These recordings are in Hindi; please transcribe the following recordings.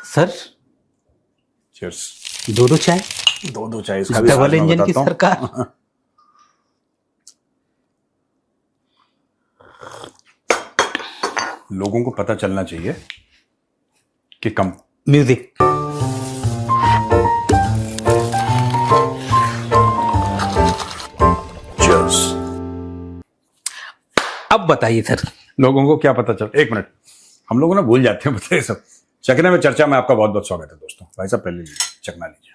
Sir cheers. दो दो चाय, दो चाय इसका भी डबल आज मैं इंजन की बताता हूँ। सरकार। लोगों को पता चलना चाहिए कि कम म्यूजिक। चीयर्स। अब बताइए सर। लोगों को क्या पता चल, एक मिनट, हम लोग ना भूल जाते हैं बताइए सब। चकने में चर्चा में आपका बहुत बहुत स्वागत है दोस्तों। भाई साहब पहले लीजिए, चकना लीजिए।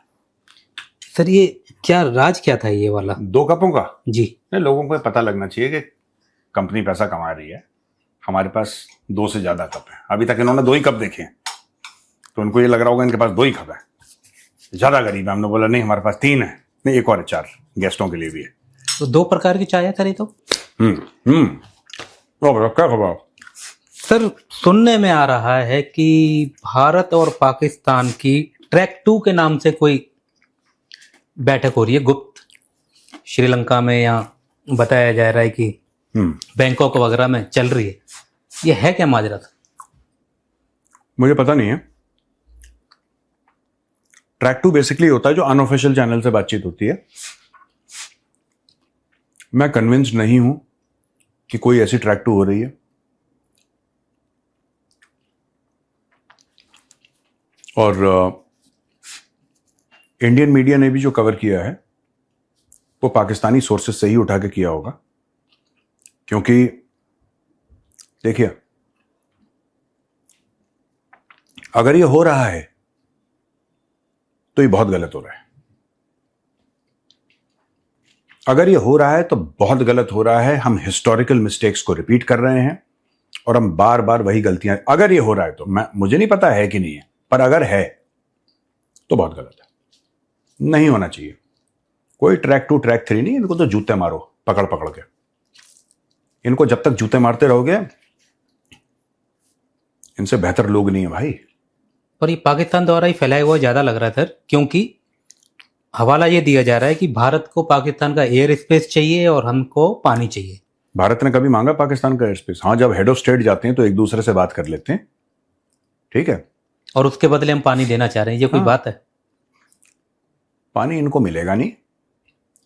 सर ये क्या राज क्या था ये वाला? 2 कपों का जी। नहीं, लोगों को पता लगना चाहिए कि कंपनी पैसा कमा रही है। हमारे पास 2 से ज्यादा कप है। अभी तक इन्होंने 2 ही कप देखे हैं, तो उनको ये लग रहा होगा इनके पास 2 ही कप है, ज्यादा गरीब है। हमने बोला नहीं, हमारे पास 3 है, नहीं एक और है, 4 गेस्टों के लिए भी है। तो 2 प्रकार की चाय है सर ये तो। क्या खबर? सर सुनने में आ रहा है कि भारत और पाकिस्तान की ट्रैक 2 के नाम से कोई बैठक हो रही है गुप्त, श्रीलंका में, या बताया जा रहा है कि बैंकॉक वगैरह में चल रही है। ये है क्या माजरा? मुझे पता नहीं है। ट्रैक 2 बेसिकली होता है जो अनऑफिशियल चैनल से बातचीत होती है। मैं कन्विंस्ड नहीं हूं कि कोई ऐसी ट्रैक 2 हो रही है, और इंडियन मीडिया ने भी जो कवर किया है वो पाकिस्तानी सोर्सेस से ही उठा के किया होगा। क्योंकि देखिए, अगर ये हो रहा है तो ये बहुत गलत हो रहा है। अगर ये हो रहा है तो बहुत गलत हो रहा है। हम हिस्टोरिकल मिस्टेक्स को रिपीट कर रहे हैं और हम बार बार वही गलतियां, अगर ये हो रहा है तो मुझे नहीं पता है कि नहीं है, पर अगर है तो बहुत गलत है, नहीं होना चाहिए। कोई ट्रैक 2 ट्रैक 3 नहीं, इनको तो जूते मारो पकड़ पकड़ के। इनको जब तक जूते मारते रहोगे, इनसे बेहतर लोग नहीं है भाई। पर ये पाकिस्तान द्वारा ही फैलाया हुआ ज्यादा लग रहा है सर, क्योंकि हवाला ये दिया जा रहा है कि भारत को पाकिस्तान का एयर स्पेस चाहिए और हमको पानी चाहिए। भारत ने कभी मांगा पाकिस्तान का एयर स्पेस? हाँ, जब हेड ऑफ स्टेट जाते हैं तो एक दूसरे से बात कर लेते हैं, ठीक है, और उसके बदले हम पानी देना चाह रहे हैं, ये कोई बात है? पानी इनको मिलेगा नहीं,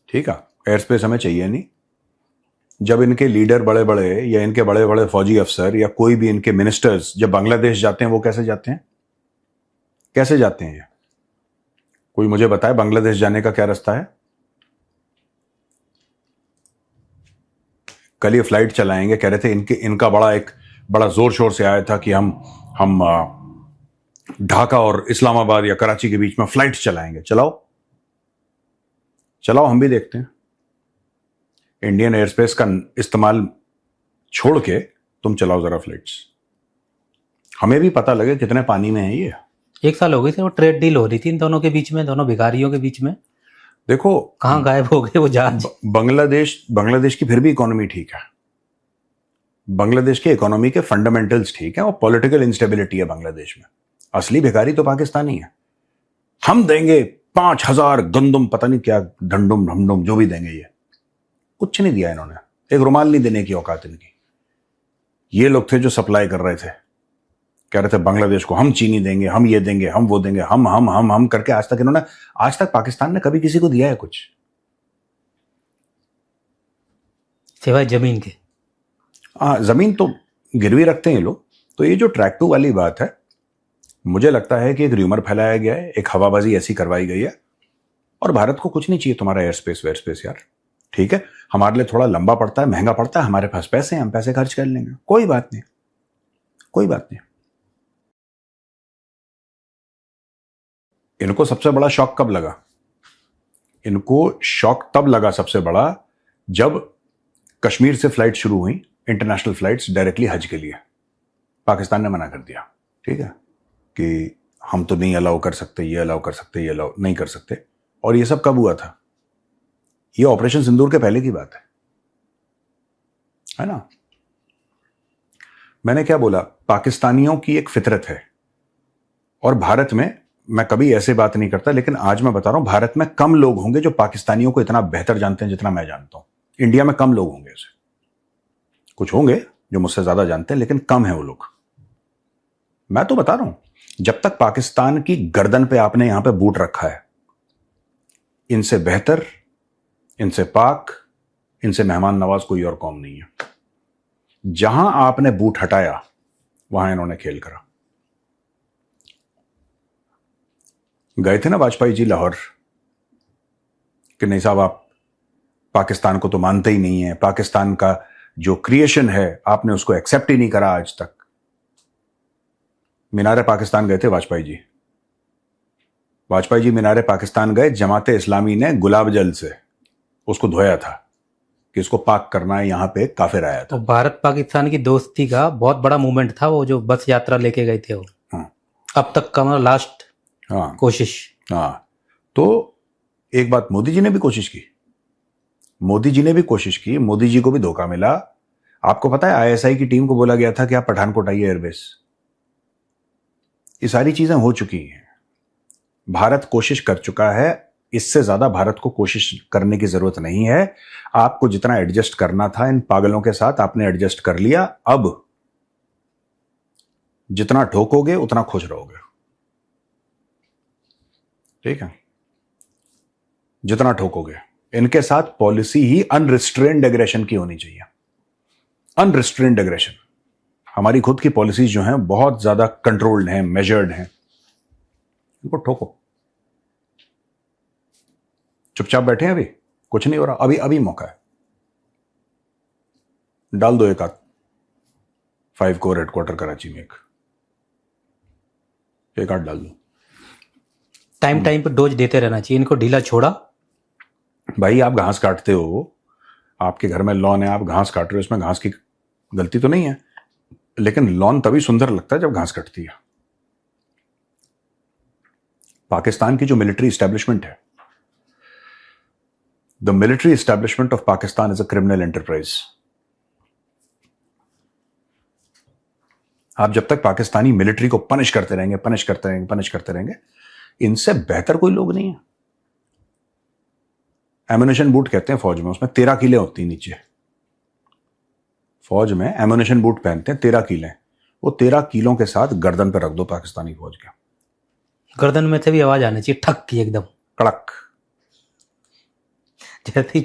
ठीक है, एयर स्पेस हमें चाहिए नहीं। जब इनके लीडर बड़े बड़े या इनके बड़े बड़े फौजी अफसर या कोई भी इनके मिनिस्टर्स जब बांग्लादेश जाते हैं, वो कैसे जाते हैं? कैसे जाते हैं? कोई मुझे बताए बांग्लादेश जाने का क्या रास्ता है? कल ये फ्लाइट चलाएंगे, कह रहे थे इनका बड़ा जोर शोर से आया था कि हम ढाका और इस्लामाबाद या कराची के बीच में फ्लाइट चलाएंगे। चलाओ, हम भी देखते हैं। इंडियन एयर स्पेस का इस्तेमाल छोड़ के तुम चलाओ जरा फ्लाइट्स, हमें भी पता लगे कितने पानी में है ये। 1 साल हो गई सर, वो ट्रेड डील हो रही थी इन दोनों के बीच में, दोनों भिखारियों के बीच में। देखो कहाँ गायब हो गए वो जहाज? बांग्लादेश की फिर भी इकोनॉमी ठीक है। बांग्लादेश की इकोनॉमी के फंडामेंटल्स ठीक है, और पॉलिटिकल इंस्टेबिलिटी है बांग्लादेश में। असली भिखारी तो पाकिस्तानी है। हम देंगे 5000 गंदुम, पता नहीं क्या ढंडुम ढमडुम जो भी देंगे, ये कुछ नहीं दिया इन्होंने। एक रुमाल नहीं देने की औकात इनकी। ये लोग थे जो सप्लाई कर रहे थे, कह रहे थे बांग्लादेश को हम चीनी देंगे, हम ये देंगे, हम वो देंगे, हम करके आज तक पाकिस्तान ने कभी किसी को दिया है कुछ? सिवाय जमीन के। हाँ, जमीन तो गिरवी रखते हैं ये लोग। तो ये जो ट्रैक 2 वाली बात है, मुझे लगता है कि एक र्यूमर फैलाया गया है, एक हवाबाजी ऐसी करवाई गई है। और भारत को कुछ नहीं चाहिए तुम्हारा एयर स्पेस यार, ठीक है। हमारे लिए थोड़ा लंबा पड़ता है, महंगा पड़ता है, हमारे पास पैसे हैं, हम पैसे खर्च कर लेंगे, कोई बात नहीं, कोई बात नहीं। इनको सबसे बड़ा शॉक कब लगा? इनको शॉक तब लगा सबसे बड़ा, जब कश्मीर से फ्लाइट शुरू हुई, इंटरनेशनल फ्लाइट्स डायरेक्टली हज के लिए। पाकिस्तान ने मना कर दिया, ठीक है, कि हम तो नहीं अलाउ कर सकते, ये अलाउ कर सकते, ये अलाउ नहीं कर सकते। और ये सब कब हुआ था? ये ऑपरेशन सिंदूर के पहले की बात है ना। मैंने क्या बोला? पाकिस्तानियों की एक फितरत है, और भारत में, मैं कभी ऐसे बात नहीं करता, लेकिन आज मैं बता रहा हूं, भारत में कम लोग होंगे जो पाकिस्तानियों को इतना बेहतर जानते हैं जितना मैं जानता हूं। इंडिया में कम लोग होंगे ऐसे, कुछ होंगे जो मुझसे ज्यादा जानते हैं, लेकिन कम है वो लोग। मैं तो बता रहा हूं, जब तक पाकिस्तान की गर्दन पे आपने यहां पे बूट रखा है, इनसे बेहतर, इनसे पाक, इनसे मेहमान नवाज कोई और कौम नहीं है। जहां आपने बूट हटाया वहां इन्होंने खेल करा। गए थे ना वाजपेयी जी लाहौर कि नहीं साहब, आप पाकिस्तान को तो मानते ही नहीं है, पाकिस्तान का जो क्रिएशन है आपने उसको एक्सेप्ट ही नहीं करा आज तक। मीनारे पाकिस्तान गए थे वाजपेयी जी। वाजपेयी जी मीनारे पाकिस्तान गए, जमाते इस्लामी ने गुलाब जल से उसको धोया था कि इसको पाक करना है, यहां पे काफिर आया था। तो भारत पाकिस्तान की दोस्ती का बहुत बड़ा मूवमेंट था वो, जो बस यात्रा लेके गए थे वो। हाँ। अब तक का मतलब लास्ट हाँ कोशिश। हाँ, तो एक बात मोदी जी ने भी कोशिश की, मोदी जी ने भी कोशिश की, मोदी जी को भी धोखा मिला। आपको पता है आईएसआई की टीम को बोला गया था कि आप पठानकोट आइए एयरबेस। ये सारी चीजें हो चुकी हैं। भारत कोशिश कर चुका है, इससे ज्यादा भारत को कोशिश करने की जरूरत नहीं है। आपको जितना एडजस्ट करना था इन पागलों के साथ आपने एडजस्ट कर लिया। अब जितना ठोकोगे उतना खुश रहोगे, ठीक है? जितना ठोकोगे। इनके साथ पॉलिसी ही अनरिस्ट्रेन्ड एग्रेशन की होनी चाहिए। अनरिस्ट्रेन्ड एग्रेशन। हमारी खुद की पॉलिसीज जो हैं बहुत ज्यादा कंट्रोल्ड हैं, मेजर्ड हैं। इनको ठोको। चुपचाप बैठे हैं, अभी कुछ नहीं हो रहा, अभी अभी मौका है। डाल दो एक आध 5 कोर हेडक्वार्टर कराची में, एक आध डाल दो। टाइम टाइम पर डोज देते रहना चाहिए, इनको ढीला छोड़ा। भाई आप घास काटते हो, आपके घर में लॉन है, आप घास काट रहे हो, इसमें घास की गलती तो नहीं है, लेकिन लॉन तभी सुंदर लगता है जब घास कटती है। पाकिस्तान की जो मिलिट्री एस्टेब्लिशमेंट है, the military establishment of Pakistan is a criminal enterprise. आप जब तक पाकिस्तानी मिलिट्री को पनिश करते रहेंगे, पनिश करते रहेंगे, पनिश करते रहेंगे, इनसे बेहतर कोई लोग नहीं है। एम्युनिशन बूट कहते हैं फौज में, उसमें 13 कीलें होती हैं नीचे। फौज में एम्युनिशन बूट पहनते हैं, 13 कीलें। वो 13 कीलों के साथ गर्दन पर रख दो पाकिस्तानी फौज के। गर्दन में से भी आवाज आनी चाहिए, ठक की एकदम, कड़क। जैसी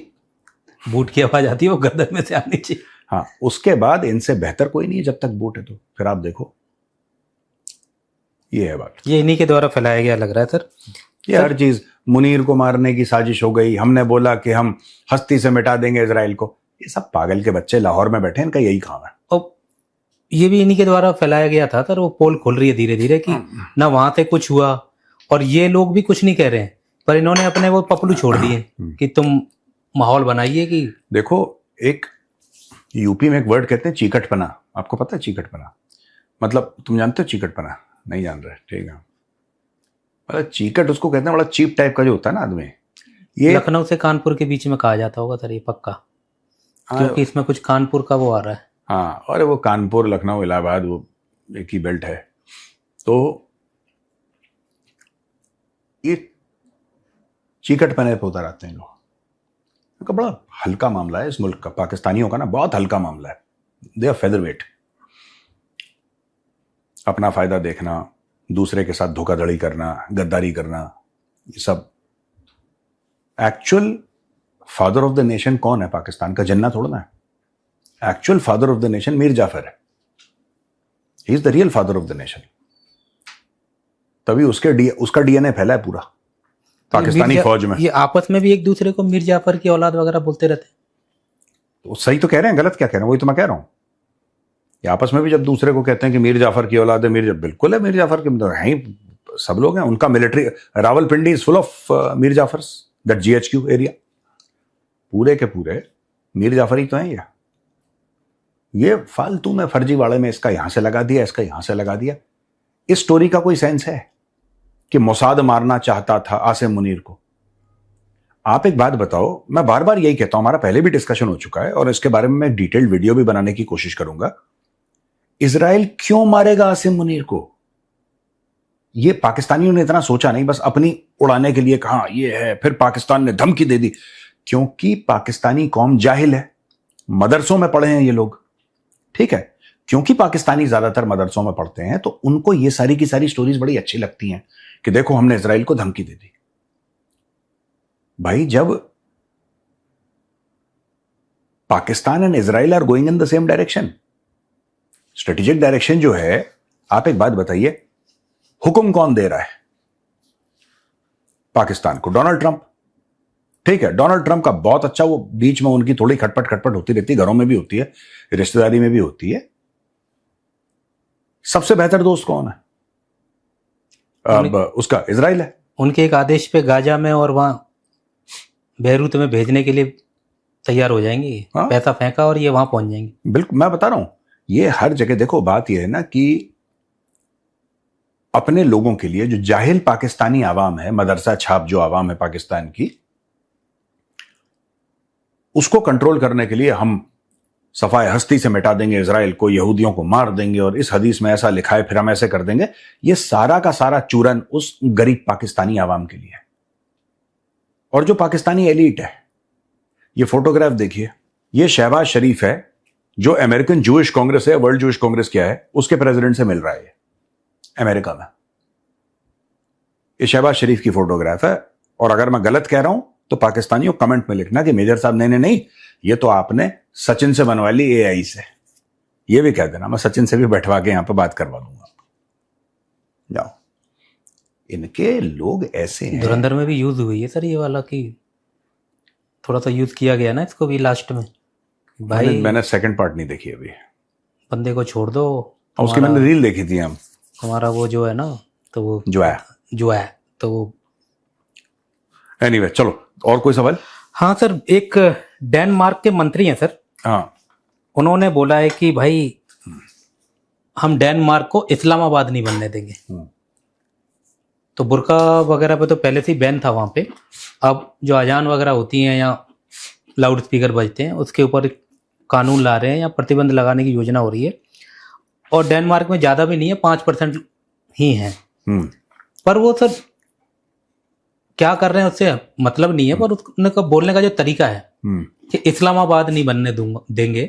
बूट की आवाज आती है वो गर्दन में से आनी चाहिए। हाँ, उसके बाद इनसे बेहतर कोई नहीं है जब तक बूट है। तो फिर आप देखो, ये है बात। ये इन्हीं के द्वारा फैलाया गया लग रहा है सर। ये हर चीज, मुनीर को मारने की साजिश हो गई, हमने बोला कि हम हस्ती से मिटा देंगे इजराइल को। ये सब पागल के बच्चे लाहौर में बैठे, इनका यही काम है। और ये भी इन्हीं के द्वारा फैलाया गया था सर। वो पोल खुल रही है धीरे धीरे कि ना वहां से कुछ हुआ, और ये लोग भी कुछ नहीं कह रहे हैं, पर इन्होंने अपने वो पपलू छोड़ दिए कि तुम माहौल बनाइए। कि देखो, एक यूपी में एक वर्ड कहते हैं चीकटपना। आपको पता है चीकटपना मतलब? तुम जानते हो चीकटपना? नहीं जान रहे, ठीक है। मतलब चीकट उसको कहते हैं, बड़ा चीप टाइप का जो होता है ना आदमी। ये लखनऊ से कानपुर के बीच में कहा जाता होगा सर, ये पक्का, क्योंकि इसमें कुछ कानपुर का वो आ रहा है। हाँ, और वो कानपुर, लखनऊ, इलाहाबाद, वो एक ही बेल्ट है। तो ये चीकटपने पे उतर आते हैं लोग। इनका बड़ा हल्का मामला है इस मुल्क का, पाकिस्तानियों का ना बहुत हल्का मामला है। They are featherweight. अपना फायदा देखना, दूसरे के साथ धोखाधड़ी करना, गद्दारी करना, ये सब। Actual father of the nation कौन है पाकिस्तान का? जिन्ना थोड़ा ना है। Actual father of the nation Mir Jafar है। He is the real father of the nation. तभी उसका डीएनए फैला है पूरा पाकिस्तानी फौज में। ये आपस में भी एक दूसरे को मीर जाफर की औलाद वगैरह बोलते रहते हैं। तो सही तो कह रहे हैं, गलत क्या कह रहे हैं? वही तो मैं कह रहा हूं। ये आपस में भी जब दूसरे को कहते हैं कि मीर जाफर की औलाद है, बिल्कुल है, मीर जाफर के मतलब है ही, सब लोग हैं। उनका military, Rawalpindi is full of Mir Jafars, that GHQ area पूरे के पूरे मीर जाफर ही तो हैं। ये फालतू में फर्जीवाड़े में इसका यहां से लगा दिया, इसका यहां से लगा दिया। इस स्टोरी का कोई सेंस है कि मोसाद मारना चाहता था आसिम मुनीर को? आप एक बात बताओ, मैं बार बार यही कहता हूं, हमारा पहले भी डिस्कशन हो चुका है और इसके बारे में मैं डिटेल्ड वीडियो भी बनाने की कोशिश करूंगा। इजराइल क्यों मारेगा आसिम मुनीर को? ये पाकिस्तानियों ने इतना सोचा नहीं, बस अपनी उड़ाने के लिए कहा ये है, फिर पाकिस्तान ने धमकी दे दी। क्योंकि पाकिस्तानी कौम जाहिल है, मदरसों में पढ़े हैं ये लोग, ठीक है। क्योंकि पाकिस्तानी ज्यादातर मदरसों में पढ़ते हैं तो उनको ये सारी की सारी स्टोरीज बड़ी अच्छी लगती हैं कि देखो हमने इजराइल को धमकी दे दी। भाई जब Pakistan and Israel are going in the same direction, strategic direction जो है, आप एक बात बताइए, हुक्म कौन दे रहा है पाकिस्तान को? Donald Trump. ठीक है, डोनाल्ड ट्रंप का बहुत अच्छा, वो बीच में उनकी थोड़ी खटपट खटपट होती रहती है, घरों में भी होती है, रिश्तेदारी में भी होती है। सबसे बेहतर दोस्त कौन है? अब उसका इजराइल है। उनके एक आदेश पे गाजा में और वहां बेरूत में भेजने के लिए तैयार हो जाएंगे। हाँ? पैसा फेंका और ये वहां पहुंच जाएंगे। बिल्कुल, मैं बता रहा हूं, ये हर जगह। देखो बात यह है ना कि अपने लोगों के लिए जो जाहिल पाकिस्तानी आवाम है, मदरसा छाप जो आवाम है पाकिस्तान की, उसको कंट्रोल करने के लिए हम सफाए हस्ती से मिटा देंगे इजराइल को, यहूदियों को मार देंगे, और इस हदीस में ऐसा लिखा है फिर हम ऐसे कर देंगे। ये सारा का सारा चूरन उस गरीब पाकिस्तानी आवाम के लिए है। और जो पाकिस्तानी एलीट है, ये फोटोग्राफ देखिए, ये शहबाज शरीफ है जो अमेरिकन जूइश कांग्रेस है, वर्ल्ड जूइश कांग्रेस क्या है, उसके प्रेसिडेंट से मिल रहा है अमेरिका में। ये शहबाज शरीफ की फोटोग्राफ है। और अगर मैं गलत कह रहा हूं तो पाकिस्तानियों कमेंट में लिखना कि मेजर साहब नहीं नहीं नहीं, ये तो आपने सचिन से बनवा ली एआई से। ये भी कह देना, मैं सचिन से भी बैठवा के यहां पर बात करवा दूंगा। जाओ, इनके लोग ऐसे हैं। धुरंधर में भी यूज हुई है सर ये वाला, कि थोड़ा सा यूज किया गया ना इसको भी लास्ट में। भाई मैंने सेकंड पार्ट नहीं देखी अभी। बंदे को छोड़ दो। उसकी मैंने रील देखी थी। हम हमारा वो जो है ना, तो वो जो है तो वो एनीवे, चलो और कोई सवाल? हाँ सर, एक डेनमार्क के मंत्री हैं सर, हाँ, उन्होंने बोला है कि भाई हम डेनमार्क को इस्लामाबाद नहीं बनने देंगे। तो बुर्का वगैरह पे तो पहले से ही बैन था वहां पे। अब जो अजान वगैरह होती हैं या लाउड स्पीकर बजते हैं, उसके ऊपर कानून ला रहे हैं या प्रतिबंध लगाने की योजना हो रही है। और डेनमार्क में ज़्यादा भी नहीं है, 5% ही हैं। पर वो सर क्या कर रहे हैं उससे मतलब नहीं है, पर उनका बोलने का जो तरीका है कि इस्लामाबाद नहीं बनने देंगे,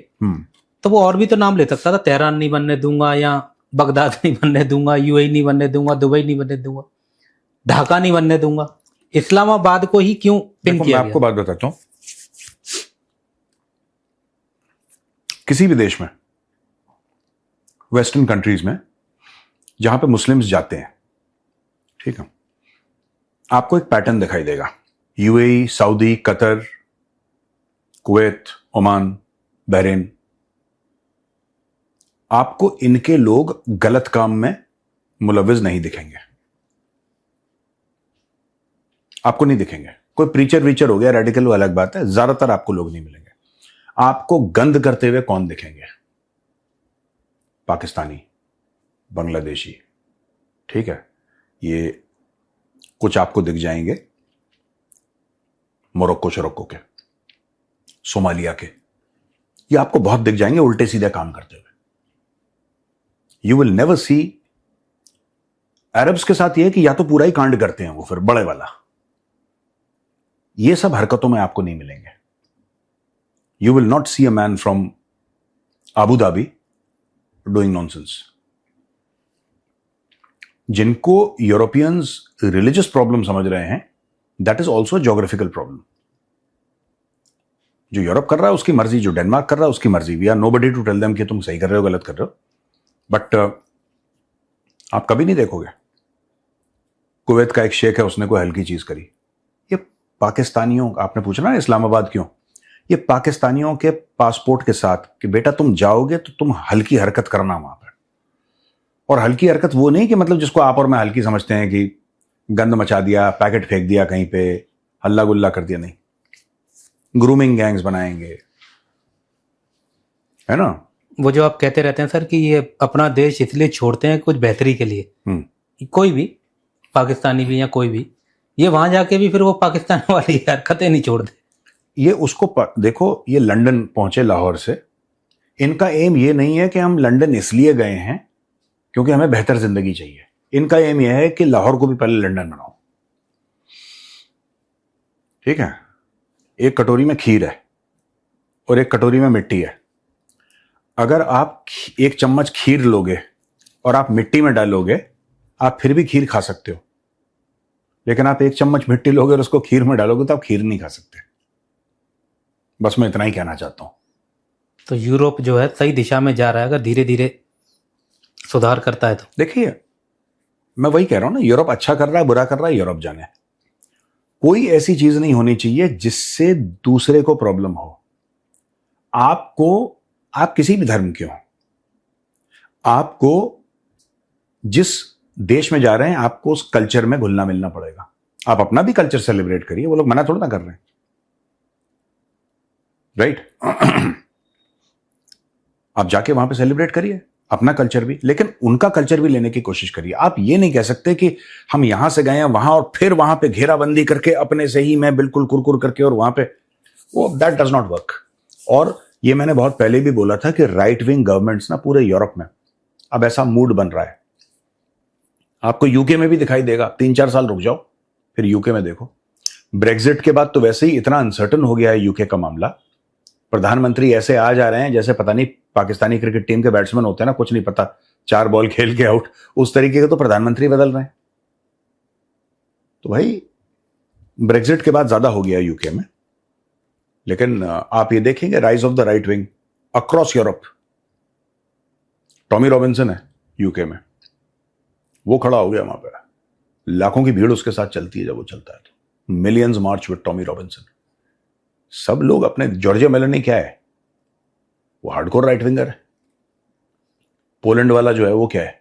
तो वो और भी तो नाम ले सकता था। तेहरान नहीं बनने दूंगा, या बगदाद नहीं बनने दूंगा, यूएई नहीं बनने दूंगा, दुबई नहीं बनने दूंगा, ढाका नहीं बनने दूंगा। इस्लामाबाद को ही क्यों पिन किया? मैं आपको बात बताता हूं, किसी भी देश में, वेस्टर्न कंट्रीज में, जहां पे मुस्लिम्स जाते हैं, ठीक है, आपको एक पैटर्न दिखाई देगा। UAE, Saudi, Qatar, Kuwait, Oman, Bahrain, आपको इनके लोग गलत काम में मुलविज नहीं दिखेंगे। आपको नहीं दिखेंगे। कोई प्रीचर वीचर हो गया, रेडिकल, वो अलग बात है, ज्यादातर आपको लोग नहीं मिलेंगे। आपको गंद करते हुए कौन दिखेंगे? पाकिस्तानी, बांग्लादेशी, ठीक है, ये कुछ आपको दिख जाएंगे मोरक्को शरोक्को के, सोमालिया के, ये आपको बहुत दिख जाएंगे उल्टे सीधे काम करते हुए। You will never see. Arabs के साथ यह है कि या तो पूरा ही कांड करते हैं वो, फिर बड़े वाला, ये सब हरकतों में आपको नहीं मिलेंगे। You will not see a man from Abu Dhabi doing nonsense. जिनको यूरोपियंस रिलीजियस प्रॉब्लम समझ रहे हैं, that is also geographical problem. जो यूरोप कर रहा है उसकी मर्जी, जो डेनमार्क कर रहा है उसकी मर्जी। We are nobody to tell them कि तुम सही कर रहे हो गलत कर रहे हो। बट आप कभी नहीं देखोगे कुवैत का एक शेख है, उसने कोई हल्की चीज करी। ये पाकिस्तानियों, आपने पूछा ना इस्लामाबाद क्यों, ये पाकिस्तानियों के पासपोर्ट के साथ कि बेटा तुम जाओगे तो तुम हल्की हरकत करना वहां पर। और हल्की हरकत वो नहीं कि मतलब जिसको आप और मैं हल्की समझते हैं कि गंद मचा दिया, पैकेट फेंक दिया कहीं पे, हल्ला गुल्ला कर दिया, नहीं। ग्रूमिंग गैंग्स बनाएंगे, है ना। वो जो आप कहते रहते हैं सर कि ये अपना देश इसलिए छोड़ते हैं कुछ बेहतरी के लिए, कोई भी पाकिस्तानी भी या कोई भी, ये वहां जाके भी फिर वो पाकिस्तान वाली हरकतें नहीं छोड़ दे। ये उसको देखो, ये लंदन पहुंचे लाहौर से, इनका एम ये नहीं है कि हम लंदन इसलिए गए हैं क्योंकि हमें बेहतर जिंदगी चाहिए। इनका एम यह है कि लाहौर को भी पहले लंदन बनाओ। ठीक है, एक कटोरी में खीर है और एक कटोरी में मिट्टी है। अगर आप एक चम्मच खीर लोगे और आप मिट्टी में डालोगे, आप फिर भी खीर खा सकते हो, लेकिन आप एक चम्मच मिट्टी लोगे और उसको खीर में डालोगे तो आप खीर नहीं खा सकते। बस मैं इतना ही कहना चाहता हूं। तो यूरोप जो है सही दिशा में जा रहा है अगर धीरे धीरे सुधार करता है तो। देखिए, मैं वही कह रहा हूं ना, यूरोप अच्छा कर रहा है बुरा कर रहा है, यूरोप जाने। कोई ऐसी चीज नहीं होनी चाहिए जिससे दूसरे को प्रॉब्लम हो। आपको, आप किसी भी धर्म के हो, आपको जिस देश में जा रहे हैं आपको उस कल्चर में घुलना मिलना पड़ेगा। आप अपना भी कल्चर सेलिब्रेट करिए, वो लोग मना थोड़ा ना कर रहे हैं, राइट? आप जाके वहां पे सेलिब्रेट करिए अपना कल्चर भी, लेकिन उनका कल्चर भी लेने की कोशिश करिए। आप ये नहीं कह सकते कि हम यहां से गए हैं वहां और फिर वहां पे घेराबंदी करके अपने से ही मैं बिल्कुल कुरकुर करके और वहां पे, वो दैट डज नॉट वर्क। और ये मैंने बहुत पहले भी बोला था कि राइट विंग गवर्नमेंट्स ना पूरे यूरोप में अब ऐसा मूड बन रहा है। आपको यूके में भी दिखाई देगा, 3-4 साल रुक जाओ फिर यूके में देखो। ब्रेग्जिट के बाद तो वैसे ही इतना अनसर्टन हो गया है यूके का मामला। प्रधानमंत्री ऐसे आ जा रहे हैं जैसे पता नहीं पाकिस्तानी क्रिकेट टीम के बैट्समैन होते हैं ना, कुछ नहीं पता, 4 बॉल खेल के आउट, उस तरीके के तो प्रधानमंत्री बदल रहे हैं। तो भाई ब्रेग्जिट के बाद ज्यादा हो गया यूके में, लेकिन आप ये देखेंगे rise of the right wing across Europe. Tommy Robinson है यूके में, वो खड़ा हो गया वहां पर, लाखों की भीड़ उसके साथ चलती है जब वो चलता है तो। Millions March with Tommy Robinson. सब लोग अपने, जॉर्जिया मेलोनी क्या है, वो हार्डकोर राइट विंगर है। पोलैंड वाला जो है वो क्या है।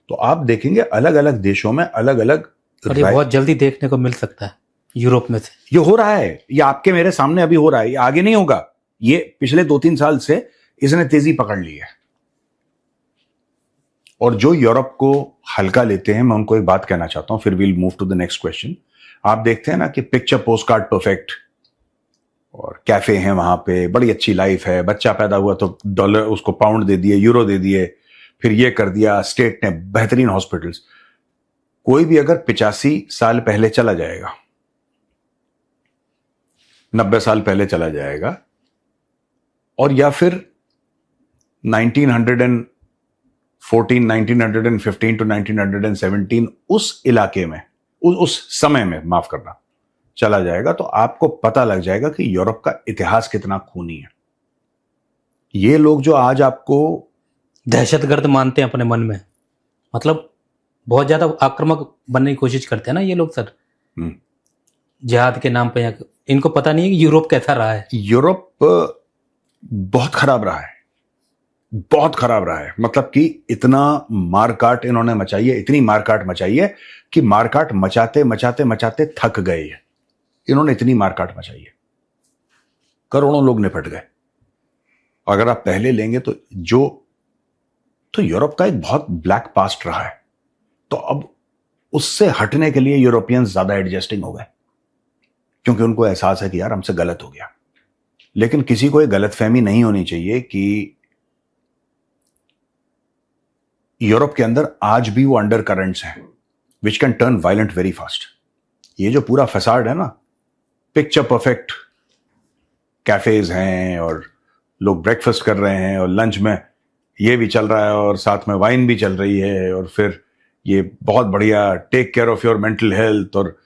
तो आप देखेंगे अलग अलग देशों में अलग अलग, और ये बहुत जल्दी देखने को मिल सकता है यूरोप में से। ये हो रहा है, ये आपके मेरे सामने अभी हो रहा है, ये आगे नहीं होगा। ये पिछले 2-3 साल से इसने तेजी पकड़ ली है। और जो यूरोप को हल्का लेते हैं, मैं उनको एक बात कहना चाहता हूं, फिर we'll move to the next question. आप देखते हैं ना कि पिक्चर पोस्ट कार्ड परफेक्ट, और कैफे हैं वहां पे, बड़ी अच्छी लाइफ है, बच्चा पैदा हुआ तो डॉलर उसको पाउंड दे दिए, यूरो दे दिए, फिर ये कर दिया, स्टेट ने बेहतरीन हॉस्पिटल्स। कोई भी अगर 85 साल पहले चला जाएगा, 90 साल पहले चला जाएगा, और या फिर 1914, 1915 टू 1917 उस इलाके में, उस समय में, माफ करना, चला जाएगा, तो आपको पता लग जाएगा कि यूरोप का इतिहास कितना खूनी है। ये लोग जो आज आपको दहशतगर्द मानते हैं अपने मन में, मतलब बहुत ज्यादा आक्रामक बनने की कोशिश करते हैं ना ये लोग सर, जिहाद के नाम पे। इनको पता नहीं है कि यूरोप कैसा रहा है। यूरोप बहुत खराब रहा है, बहुत खराब रहा है। मतलब कि इतना मारकाट इन्होंने मचाई है, इतनी मारकाट मचाई है कि मारकाट मचाते मचाते मचाते थक गए। इन्होंने इतनी मारकाट मचाई है, करोड़ों लोग निपट गए। अगर आप पहले लेंगे तो यूरोप का एक बहुत ब्लैक पास्ट रहा है, तो अब उससे हटने के लिए यूरोपियंस ज्यादा एडजस्टिंग हो गए, क्योंकि उनको एहसास है कि यार हमसे गलत हो गया। लेकिन किसी को एक गलतफहमी नहीं होनी चाहिए कि यूरोप के अंदर आज भी वो अंडर करंट्स हैं which can turn violent very fast. ये जो पूरा फसाड है ना, पिक्चर परफेक्ट कैफेज हैं और लोग ब्रेकफास्ट कर रहे हैं और लंच में ये भी चल रहा है और साथ में वाइन भी चल रही है, और फिर ये बहुत बढ़िया take care of your mental health, और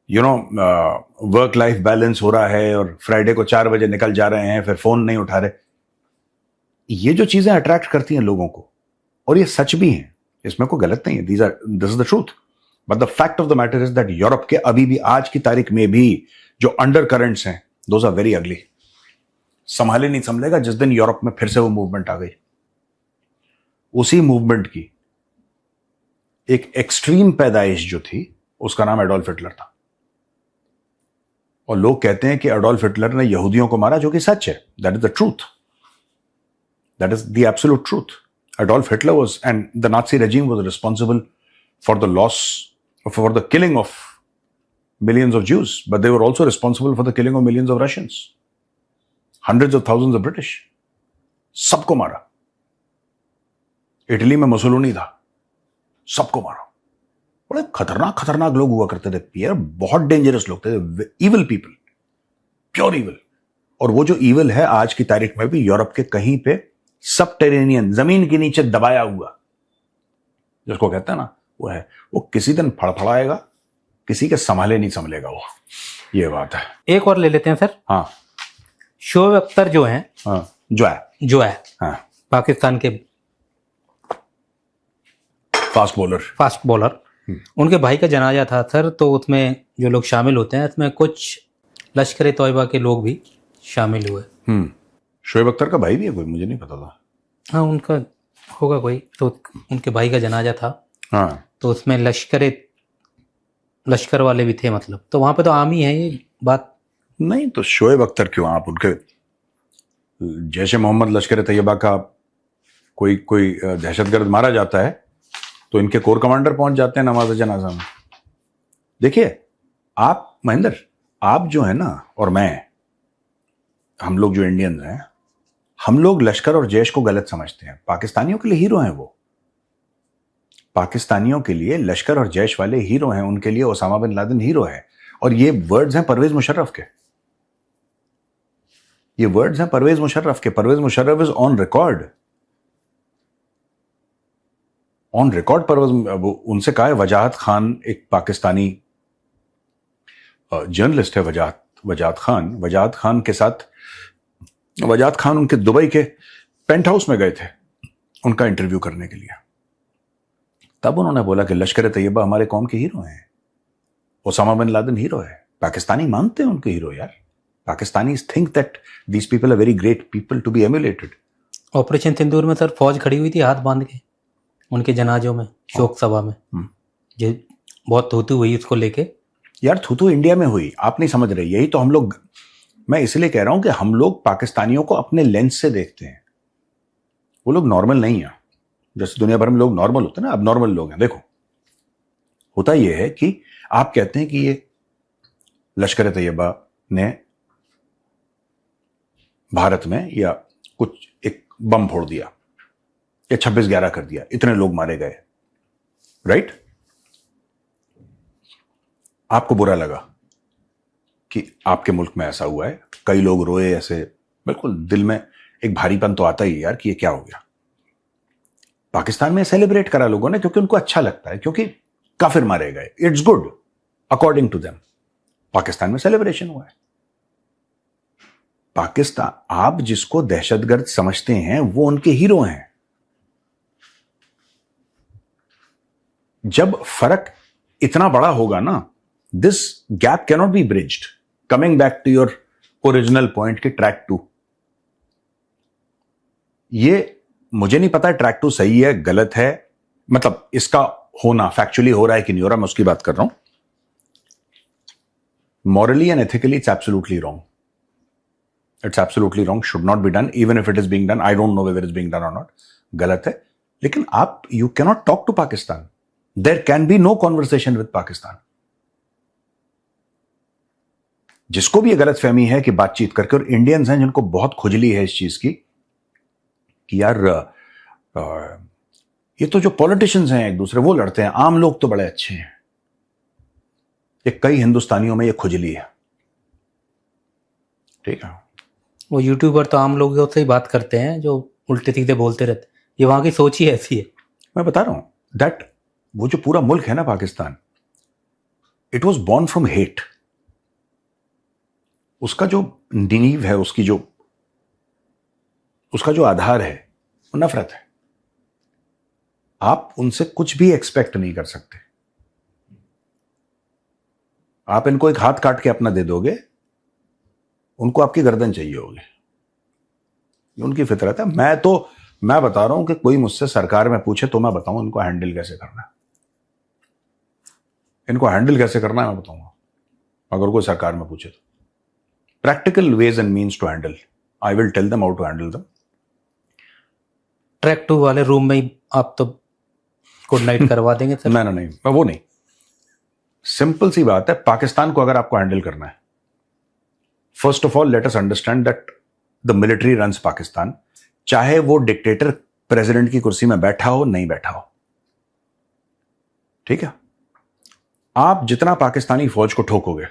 वर्क लाइफ बैलेंस हो रहा है, और फ्राइडे को 4 बजे निकल जा रहे हैं, फिर फोन नहीं उठा रहे। ये जो चीजें अट्रैक्ट करती हैं लोगों को, और ये सच भी हैं, इसमें कोई गलत नहीं है, this is the truth. But the fact of the matter is that Europe के अभी भी आज की तारीख में भी जो अंडर करंट्स हैं, दोज आर वेरी अगली। संभाले नहीं संभलेगा जिस दिन यूरोप में फिर से वो मूवमेंट आ गई। उसी मूवमेंट की एक एक्सट्रीम पैदाइश जो थी, उसका नाम एडोल्फ हिटलर था। और लोग कहते हैं कि एडोल्फ हिटलर ने यहूदियों को मारा, जो कि सच है। That is the truth, that is the absolute truth. Adolf Hitler was, and the Nazi regime was responsible for the loss, for the killing of millions of Jews, but they were also responsible for the killing of millions of Russians, hundreds of thousands of British. सबको मारा। इटली में मुसोलिनी था, सबको मारा। बड़े खतरनाक खतरनाक लोग हुआ करते थे यार, बहुत डेंजरस लोग थे, इविल पीपल, प्योर इविल। और वो जो इविल है आज की तारीख में भी यूरोप के कहीं पे सबटेरेनियन, जमीन के नीचे दबाया हुआ, जिसको कहते हैं ना, वो है। वो किसी दिन फड़फड़ाएगा, किसी के संभाले नहीं संभलेगा वो, ये बात है। एक और ले लेते हैं सर। हाँ शोएब अख्तर जो हैं, हाँ, जो है हाँ, पाकिस्तान के फास्ट बॉलर, उनके भाई का जनाजा था सर, तो उसमें जो लोग शामिल होते हैं, उसमें कुछ लश्कर ए तोयबा के लोग भी शामिल हुए। शोएब अख्तर का भाई भी है कोई, मुझे नहीं पता था। हाँ, उनका होगा कोई, तो उनके भाई का जनाजा था। हाँ, तो उसमें लश्कर वाले भी थे, मतलब तो वहां पे तो आम ही है ये बात। नहीं तो शोएब अख्तर क्यों, आप उनके जैसे मोहम्मद लश्कर तैयबा का कोई दहशतगर्द मारा जाता है तो इनके कोर कमांडर पहुंच जाते हैं नमाज जनाजा में। देखिए आप महेंद्र, आप जो है ना, और मैं, हम लोग जो इंडियंस हैं, हम लोग लश्कर और जैश को गलत समझते हैं। पाकिस्तानियों के लिए हीरो हैं वो, पाकिस्तानियों के लिए लश्कर और जैश वाले हीरो हैं, उनके लिए ओसामा बिन लादेन हीरो है। और ये वर्ड्स हैं परवेज मुशर्रफ के, ये वर्ड्स हैं परवेज मुशर्रफ के। Parvez Musharraf is on record, Parvez, उनसे कहा है वजाहत खान, एक पाकिस्तानी जर्नलिस्ट है वजाहत खान के साथ, वजाहत खान उनके दुबई के पेंट हाउस में गए थे उनका इंटरव्यू करने के लिए। तब उन्होंने बोला कि लश्कर तैयबा हमारे कौम के हीरो हैं, ओसामा बिन लादेन हीरो है। पाकिस्तानी मानते हैं उनके हीरो यार। Pakistani think that these people are very great people to be emulated. Operation Sindoor में सर फौज खड़ी हुई थी हाथ बांध के उनके जनाजों में, शोक सभा में, जो बहुत थूथू हुई उसको लेके। यार थूथू इंडिया में हुई, आप नहीं समझ रहे। यही तो हम लोग, मैं इसलिए कह रहा हूं कि हम लोग पाकिस्तानियों को अपने लेंस से देखते हैं। वो लोग नॉर्मल नहीं है, जैसे दुनिया भर में लोग नॉर्मल होते हैं ना, अब नॉर्मल लोग हैं। देखो होता यह है कि आप कहते हैं कि ये लश्कर तैयबा ने भारत में या कुछ एक बम फोड़ दिया या 26/11 कर दिया, इतने लोग मारे गए, राइट? आपको बुरा लगा कि आपके मुल्क में ऐसा हुआ है, कई लोग रोए, ऐसे बिल्कुल दिल में एक भारीपन तो आता ही यार कि ये क्या हो गया। पाकिस्तान में सेलिब्रेट करा लोगों ने क्योंकि उनको अच्छा लगता है, क्योंकि काफिर मारे गए, it's good according to them. Pakistan में सेलिब्रेशन हुआ है। पाकिस्तान, आप जिसको दहशतगर्द समझते हैं वो उनके हीरो हैं। जब फर्क इतना बड़ा होगा ना, this gap cannot be bridged. Coming back to your original point कि ट्रैक 2, ये मुझे नहीं पता ट्रैक 2 सही है गलत है, मतलब इसका होना फैक्चुअली हो रहा है कि नहीं हो रहा, मैं उसकी बात कर रहा हूं। Morally and ethically it's absolutely wrong, it's absolutely wrong, should not be done, even if it is being done, I don't know whether is being done और नॉट, गलत है। लेकिन आप, you cannot talk to Pakistan, there can be no conversation with Pakistan. जिसको भी ये गलत फहमी है कि बातचीत करके, और इंडियंस हैं जिनको बहुत खुजली है इस चीज की कि यार ये तो जो पॉलिटिशियंस हैं एक दूसरे वो लड़ते हैं, आम लोग तो बड़े अच्छे हैं। ये कई हिंदुस्तानियों में ये खुजली है, ठीक है। वो यूट्यूबर तो आम लोगों से ही बात करते हैं जो उल्टे सीधे बोलते रहते, ये वहां की सोच ही ऐसी है। मैं बता रहा हूं दैट वो जो पूरा मुल्क है ना Pakistan, it was born from hate. उसका जो नींव है, उसका जो आधार है वो नफरत है। आप उनसे कुछ भी एक्सपेक्ट नहीं कर सकते। आप इनको एक हाथ काट के अपना दे दोगे, उनको आपकी गर्दन चाहिए होगी, ये उनकी फितरत है। मैं बता रहा हूं कि कोई मुझसे सरकार में पूछे तो मैं बताऊं इनको हैंडल कैसे करना है, इनको हैंडल कैसे करना है मैं बताऊंगा, अगर कोई सरकार में पूछे तो। Practical ways and means to handle, I will tell them how to handle them. Track 2 वाले रूम में ही आप तो गुड नाइट करवा देंगे सर। नहीं, मैं वो नहीं। सिंपल सी बात है, पाकिस्तान को अगर आपको हैंडल करना है, first of all let us understand that the military runs Pakistan, चाहे वो डिक्टेटर प्रेसिडेंट की कुर्सी में बैठा हो नहीं बैठा हो, ठीक है। आप जितना पाकिस्तानी फौज को ठोकोगे,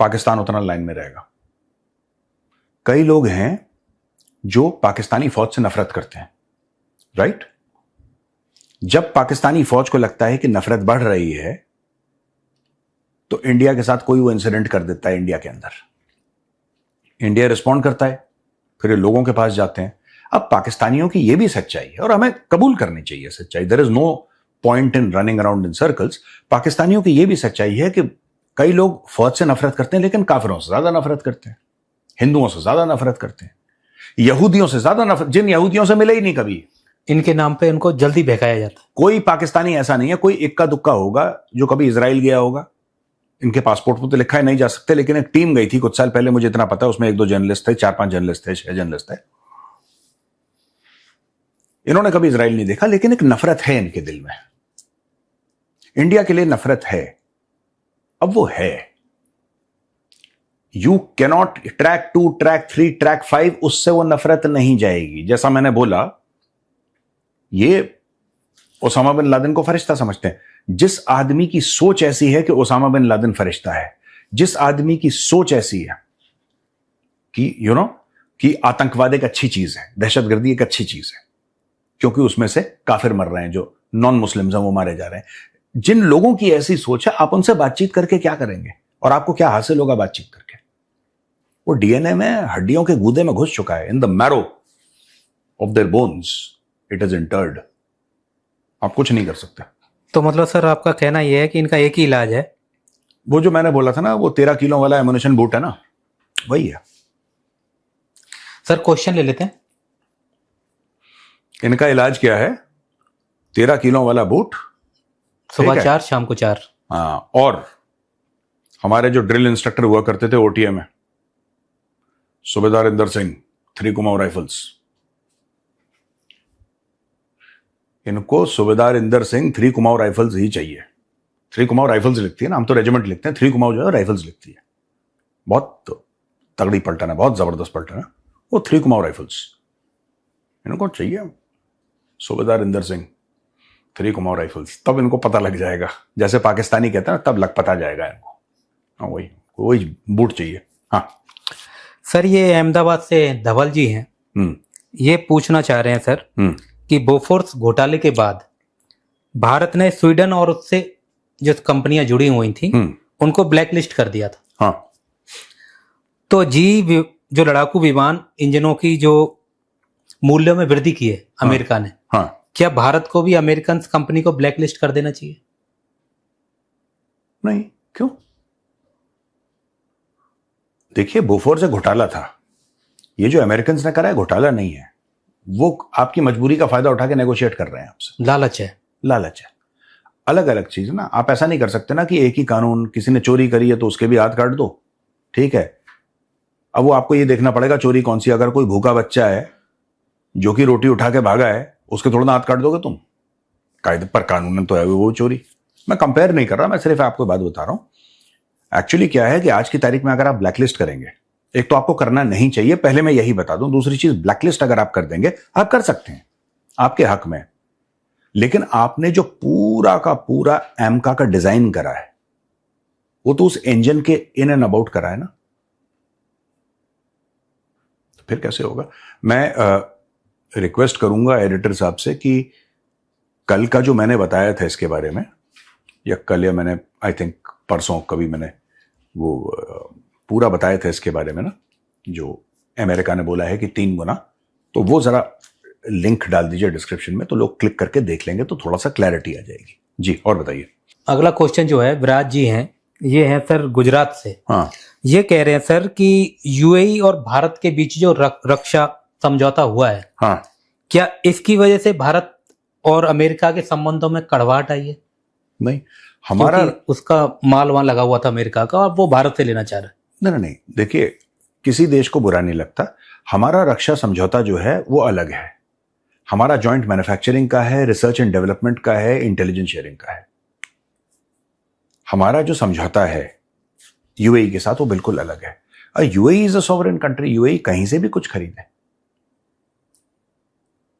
पाकिस्तान उतना लाइन में रहेगा। कई लोग हैं जो पाकिस्तानी फौज से नफरत करते हैं, राइट? जब पाकिस्तानी फौज को लगता है कि नफरत बढ़ रही है तो इंडिया के साथ कोई वो इंसिडेंट कर देता है इंडिया के अंदर, इंडिया रिस्पॉन्ड करता है, फिर ये लोगों के पास जाते हैं। अब पाकिस्तानियों की ये भी सच्चाई है और हमें कबूल करनी चाहिए सच्चाई, there is no point in running around in circles. पाकिस्तानियों की ये भी सच्चाई है कि कई लोग फौज से नफरत करते हैं लेकिन काफिरों से ज्यादा नफरत करते हैं, हिंदुओं से ज्यादा नफरत करते हैं, यहूदियों से ज्यादा नफरत, जिन यहूदियों से मिले ही नहीं कभी। इनके नाम पे उनको जल्दी बहकाया जाता है। कोई पाकिस्तानी ऐसा नहीं है, कोई इक्का दुक्का होगा जो कभी इजराइल गया होगा। इनके पासपोर्ट पर तो लिखा है नहीं जा सकते, लेकिन एक टीम गई थी कुछ साल पहले, मुझे इतना पता है, उसमें 1-2 जर्नलिस्ट थे, 4-5 जर्नलिस्ट थे, 6 जर्नलिस्ट थे। इन्होंने कभी इजराइल नहीं देखा, लेकिन एक नफरत है इनके दिल में, इंडिया के लिए नफरत है। अब वो है, you cannot track 2, track 3, track 5, उससे वो नफरत नहीं जाएगी। जैसा मैंने बोला, ये ओसामा बिन लादेन को फरिश्ता समझते हैं। जिस आदमी की सोच ऐसी है कि ओसामा बिन लादेन फरिश्ता है, जिस आदमी की सोच ऐसी है कि कि आतंकवाद एक अच्छी चीज है, दहशतगर्दी एक अच्छी चीज है, क्योंकि उसमें से काफिर मर रहे हैं, जो नॉन मुस्लिम्स हैं वो मारे जा रहे हैं। जिन लोगों की ऐसी सोच है, आप उनसे बातचीत करके क्या करेंगे और आपको क्या हासिल होगा बातचीत करके? वो डीएनए में, हड्डियों के गूदे में घुस चुका है, in the marrow of their bones it is entered. आप कुछ नहीं कर सकते। तो मतलब सर आपका कहना यह है कि इनका एक ही इलाज है? वो जो मैंने बोला था ना, वो 13 किलो वाला एमुनेशन बूट है ना, वही है। सर क्वेश्चन ले लेते हैं। इनका इलाज क्या है? 13 किलो वाला बूट, सुबह 4 शाम को 4। हाँ, और हमारे जो ड्रिल इंस्ट्रक्टर हुआ करते थे ओटीए में, सूबेदार इंदर सिंह, 3 कुमाऊं राइफल्स, इनको सूबेदार इंदर सिंह 3 कुमाऊं राइफल्स ही चाहिए। 3 कुमाऊं राइफल्स लिखती है ना, हम तो रेजिमेंट लिखते हैं, 3 कुमाऊं जो है राइफल्स लिखती है। बहुत तगड़ी पलटन है, बहुत जबरदस्त पलटन है वो, 3 कुमाऊं राइफल्स इनको चाहिए। सूबेदार इंदर सिंह 3 कुमाऊं राइफल्स, तब इनको पता लग जाएगा, जैसे पाकिस्तानी कहते हैं तब लग पता जाएगा इनको। हाँ, वही बूट चाहिए। हाँ सर, ये अहमदाबाद से धवल जी हैं, ये पूछना चाह रहे हैं सर कि बोफोर्स घोटाले के बाद भारत ने स्वीडन और उससे जो कंपनियां जुड़ी हुई थी उनको ब्लैकलिस्ट कर दिया था। हाँ। तो जो लड़ाकू विमान इंजनों की जो मूल्यों में वृद्धि की है अमेरिका ने, हाँ। क्या भारत को भी अमेरिकन कंपनी को ब्लैकलिस्ट कर देना चाहिए? नहीं, क्यों? देखिए, बोफोर्स से घोटाला था, ये जो अमेरिकन ने करा है घोटाला नहीं है, वो आपकी मजबूरी का फायदा उठा के नेगोशिएट कर रहे हैं आपसे। लालच है। लालच है, अलग अलग चीज ना। आप ऐसा नहीं कर सकते ना कि एक ही कानून, किसी ने चोरी करी है तो उसके भी हाथ काट दो, ठीक है। अब वो आपको ये देखना पड़ेगा चोरी कौन सी। अगर कोई भूखा बच्चा है जो कि रोटी उठा के भागा है, उसके थोड़ा ना हाथ काट दोगे तुम, कायदे पर कानून तो है वो चोरी। मैं कंपेयर नहीं कर रहा, मैं सिर्फ आपको बात बता रहा हूं। एक्चुअली क्या है कि आज की तारीख में अगर आप ब्लैकलिस्ट करेंगे, एक तो आपको करना नहीं चाहिए, पहले मैं यही बता दूं। दूसरी चीज, ब्लैकलिस्ट अगर आप कर देंगे, आप कर सकते हैं, आपके हक में, लेकिन आपने जो पूरा का पूरा एमका का डिजाइन करा है, वो तो उस इंजन के इन एंड अबाउट करा है ना, तो फिर कैसे होगा? मैं रिक्वेस्ट करूंगा एडिटर साहब से कि कल का जो मैंने बताया था इसके बारे में, या कल, या मैंने आई थिंक परसों कभी मैंने वो पूरा बताया था इसके बारे में ना, जो अमेरिका ने बोला है कि 3 गुना, तो वो जरा लिंक डाल दीजिए डिस्क्रिप्शन में, तो लोग क्लिक करके देख लेंगे तो थोड़ा सा क्लैरिटी आ जाएगी। जी, और बताइए। अगला क्वेश्चन जो है विराज जी हैं, ये हैं सर गुजरात से। हाँ। ये कह रहे हैं सर कि यूएई और भारत के बीच जो रक्षा समझौता हुआ है, हाँ, क्या इसकी वजह से भारत और अमेरिका के संबंधों में कड़वाहट आई है? नहीं, हमारा उसका माल वहां लगा हुआ था अमेरिका का, और वो भारत से लेना चाह रहा है। नहीं, देखिए, किसी देश को बुरा नहीं लगता। हमारा रक्षा समझौता जो है वो अलग है, हमारा जॉइंट मैन्युफैक्चरिंग का है, रिसर्च एंड डेवलपमेंट का है, इंटेलिजेंस शेयरिंग का है। हमारा जो समझौता है यूएई के साथ वो बिल्कुल अलग है। UAE is a sovereign country, UAE कहीं से भी कुछ खरीदे।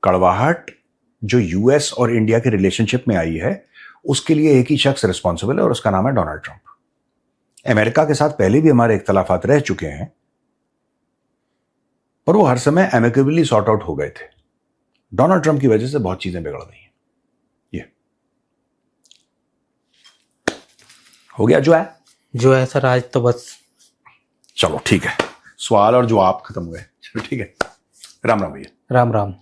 कड़वाहट जो यूएस और इंडिया के रिलेशनशिप में आई है, उसके लिए एक ही शख्स रिस्पॉन्सिबल है और उसका नाम है डोनाल्ड ट्रंप। अमेरिका के साथ पहले भी हमारे इख्तलाफात रह चुके हैं, पर वो हर समय एमिकेबली सॉर्ट आउट हो गए थे। डोनाल्ड ट्रंप की वजह से बहुत चीजें बिगड़ गई हैं। ये हो गया जो है सर, आज तो बस। चलो ठीक है, सवाल और जवाब खत्म हुए। चलो ठीक है, राम राम भैया। राम राम।